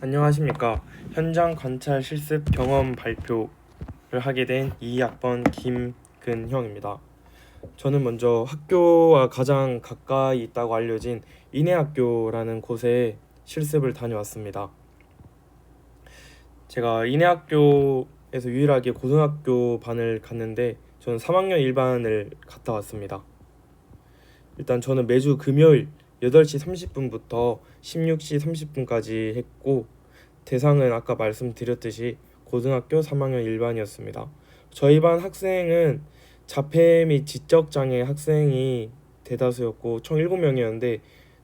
안녕하십니까. 현장 관찰 실습 경험 발표를 하게 된 2학번 김근형입니다. 저는 먼저 학교와 가장 가까이 있다고 알려진 인해학교라는 곳에 실습을 다녀왔습니다. 제가 인해학교에서 유일하게 고등학교 반을 갔는데 저는 3학년 1반을 갔다 왔습니다. 일단 저는 매주 금요일 8시 30분부터 16시 30분까지 했고, 대상은 아까 말씀드렸듯이 고등학교 3학년 1반이었습니다. 저희 반 학생은 자폐 및 지적장애 학생이 대다수였고 총 7명이었는데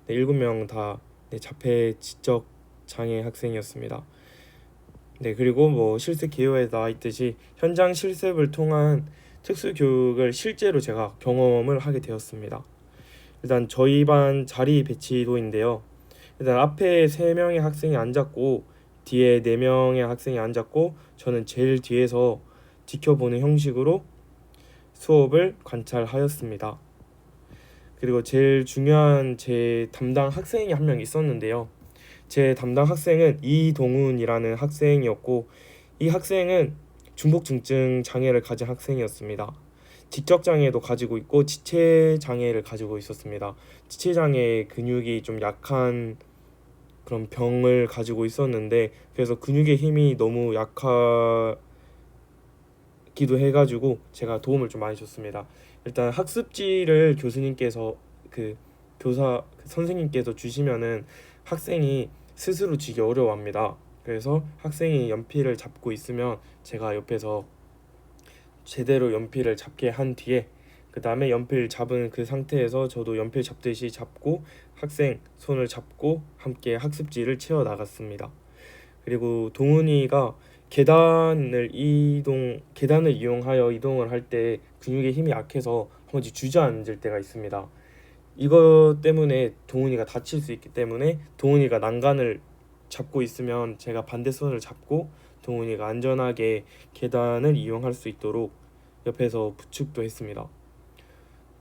7명 다 자폐 지적장애 학생이었습니다. 그리고 실습 개요에 나와 있듯이 현장 실습을 통한 특수교육을 실제로 제가 경험을 하게 되었습니다. 일단 저희 반 자리 배치도인데요. 일단 앞에 3명의 학생이 앉았고 뒤에 4명의 학생이 앉았고 저는 제일 뒤에서 지켜보는 형식으로 수업을 관찰하였습니다. 그리고 제일 중요한 제 담당 학생이 한 명 있었는데요. 제 담당 학생은 이동훈이라는 학생이었고, 이 학생은 중복중증 장애를 가진 학생이었습니다. 지적장애도 가지고 있고 지체장애를 가지고 있었습니다. 지체장애 근육이 좀 약한 그런 병을 가지고 있었는데, 그래서 근육의 힘이 너무 약하기도 해가지고 제가 도움을 좀 많이 줬습니다. 일단 학습지를 교수님께서 선생님께서 주시면은 학생이 스스로 지기 어려워합니다. 그래서 학생이 연필을 잡고 있으면 제가 옆에서 제대로 연필을 잡게 한 뒤에 그 다음에 연필 잡은 그 상태에서 저도 연필 잡듯이 잡고 학생 손을 잡고 함께 학습지를 채워 나갔습니다. 그리고 동훈이가 계단을 이용하여 이동을 할 때 근육의 힘이 약해서 한 번씩 주저앉을 때가 있습니다. 이것 때문에 동훈이가 다칠 수 있기 때문에 동훈이가 난간을 잡고 있으면 제가 반대 손을 잡고 동훈이가 안전하게 계단을 이용할 수 있도록 옆에서 부축도 했습니다.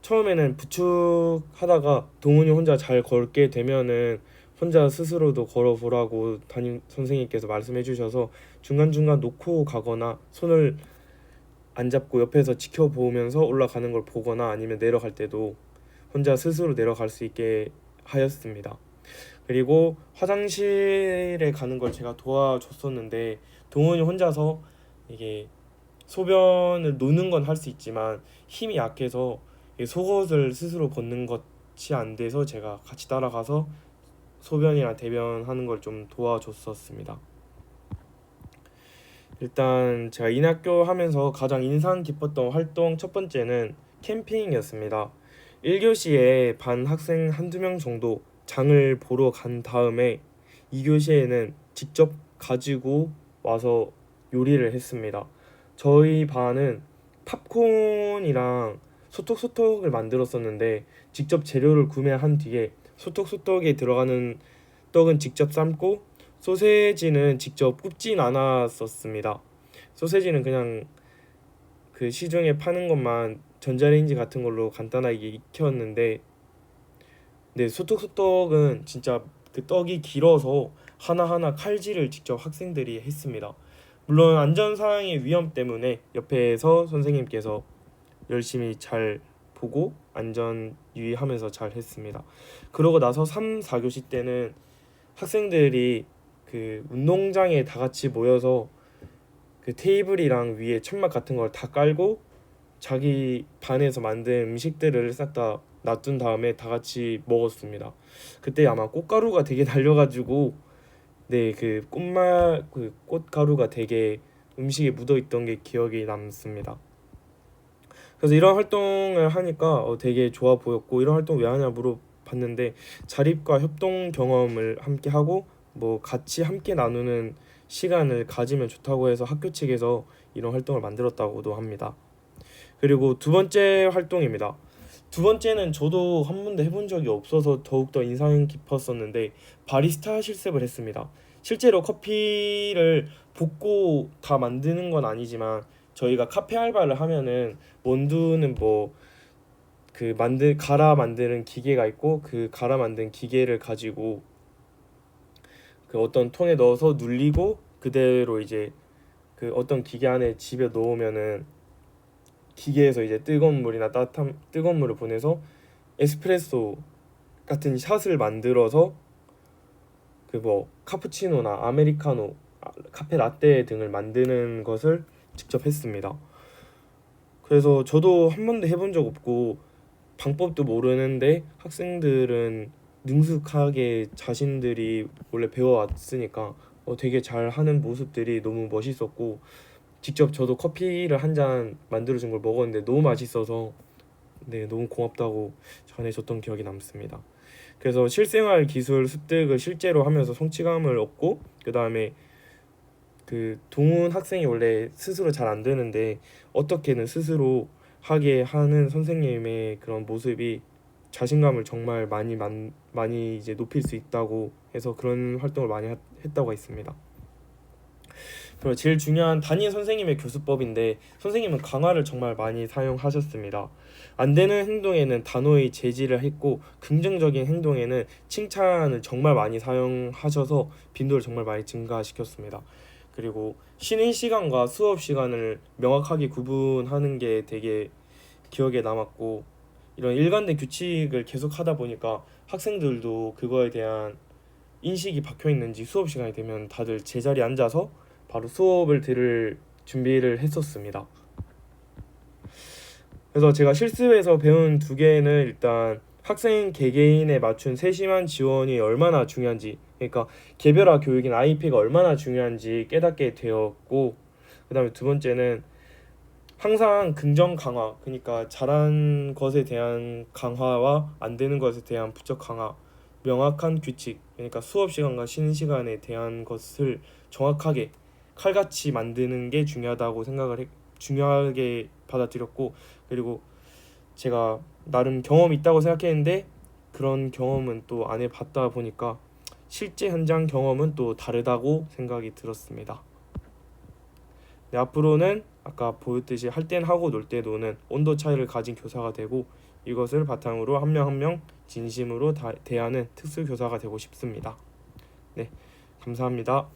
처음에는 부축하다가 동훈이 혼자 잘 걸게 되면은 혼자 스스로도 걸어보라고 담임 선생님께서 말씀해 주셔서 중간중간 놓고 가거나 손을 안 잡고 옆에서 지켜보면서 올라가는 걸 보거나 아니면 내려갈 때도 혼자 스스로 내려갈 수 있게 하였습니다. 그리고 화장실에 가는 걸 제가 도와줬었는데 동훈이 혼자서 이게 소변을 놓는 건 할 수 있지만 힘이 약해서 속옷을 스스로 걷는 것이 안 돼서 제가 같이 따라가서 소변이나 대변하는 걸 좀 도와줬었습니다. 일단 제가 인학교 하면서 가장 인상 깊었던 활동 첫 번째는 캠핑이었습니다. 1교시에 반 학생 한두 명 정도 장을 보러 간 다음에 2교시에는 직접 가지고 와서 요리를 했습니다. 저희 반은 팝콘이랑 소떡소떡을 만들었었는데 직접 재료를 구매한 뒤에 소떡소떡에 들어가는 떡은 직접 삶고 소세지는 직접 굽진 않았었습니다. 소세지는 그냥 그 시중에 파는 것만 전자레인지 같은 걸로 간단하게 익혔는데, 소떡소떡은 진짜 그 떡이 길어서 하나하나 칼질을 직접 학생들이 했습니다. 물론 안전사항의 위험 때문에 옆에서 선생님께서 열심히 잘 보고 안전 유의하면서 잘 했습니다. 그러고 나서 3, 4교시 때는 학생들이 그 운동장에 다 같이 모여서 그 테이블이랑 위에 천막 같은 걸 다 깔고 자기 반에서 만든 음식들을 싹 다 놔둔 다음에 다 같이 먹었습니다. 그때 아마 꽃가루가 되게 날려가지고 그 꽃가루가 되게 음식에 묻어 있던 게 기억이 남습니다. 그래서 이런 활동을 하니까 되게 좋아 보였고, 이런 활동 왜 하냐 물어봤는데 자립과 협동 경험을 함께 하고 같이 함께 나누는 시간을 가지면 좋다고 해서 학교 측에서 이런 활동을 만들었다고도 합니다. 그리고 두 번째 활동입니다. 두 번째는 저도 한 번도 해본 적이 없어서 더욱더 인상 깊었었는데 바리스타 실습을 했습니다. 실제로 커피를 볶고 다 만드는 건 아니지만 저희가 카페 알바를 하면은 원두는 갈아 만드는 기계가 있고 그 갈아 만든 기계를 가지고 그 어떤 통에 넣어서 눌리고 그대로 이제 그 어떤 기계 안에 집에 넣으면은 기계에서 이제 뜨거운 물을 보내서 에스프레소 같은 샷을 만들어서 그 뭐 카푸치노나 아메리카노, 카페 라떼 등을 만드는 것을 직접 했습니다. 그래서 저도 한 번도 해본 적 없고 방법도 모르는데 학생들은 능숙하게 자신들이 원래 배워왔으니까 되게 잘하는 모습들이 너무 멋있었고 직접 저도 커피를 한 잔 만들어준 걸 먹었는데 너무 맛있어서 네, 너무 고맙다고 전해줬던 기억이 남습니다. 그래서 실생활 기술 습득을 실제로 하면서 성취감을 얻고 그 다음에 그 동훈 학생이 원래 스스로 잘 안 되는데 어떻게든 스스로 하게 하는 선생님의 그런 모습이 자신감을 정말 많이 이제 높일 수 있다고 해서 그런 활동을 많이 했다고 했습니다. 그리고 제일 중요한 담임 선생님의 교수법인데 선생님은 강화를 정말 많이 사용하셨습니다. 안 되는 행동에는 단호히 제지를 했고 긍정적인 행동에는 칭찬을 정말 많이 사용하셔서 빈도를 정말 많이 증가시켰습니다. 그리고 쉬는 시간과 수업 시간을 명확하게 구분하는 게 되게 기억에 남았고 이런 일관된 규칙을 계속 하다 보니까 학생들도 그거에 대한 인식이 박혀 있는지 수업 시간이 되면 다들 제자리에 앉아서 바로 수업을 들을 준비를 했었습니다. 그래서 제가 실습에서 배운 두 개는 일단 학생 개개인에 맞춘 세심한 지원이 얼마나 중요한지, 그러니까 개별화 교육인 IP가 얼마나 중요한지 깨닫게 되었고, 그다음에 두 번째는 항상 긍정 강화, 그러니까 잘한 것에 대한 강화와 안 되는 것에 대한 부적 강화, 명확한 규칙, 그러니까 수업 시간과 쉬는 시간에 대한 것을 정확하게 칼같이 만드는 게 중요하게 받아들였고, 그리고 제가 나름 경험이 있다고 생각했는데 그런 경험은 또 안 해봤다 보니까 실제 현장 경험은 또 다르다고 생각이 들었습니다. 네, 앞으로는 아까 보였듯이 할 땐 하고 놀 때 노는 온도 차이를 가진 교사가 되고 이것을 바탕으로 한 명 한 명 진심으로 대하는 특수 교사가 되고 싶습니다. 네, 감사합니다.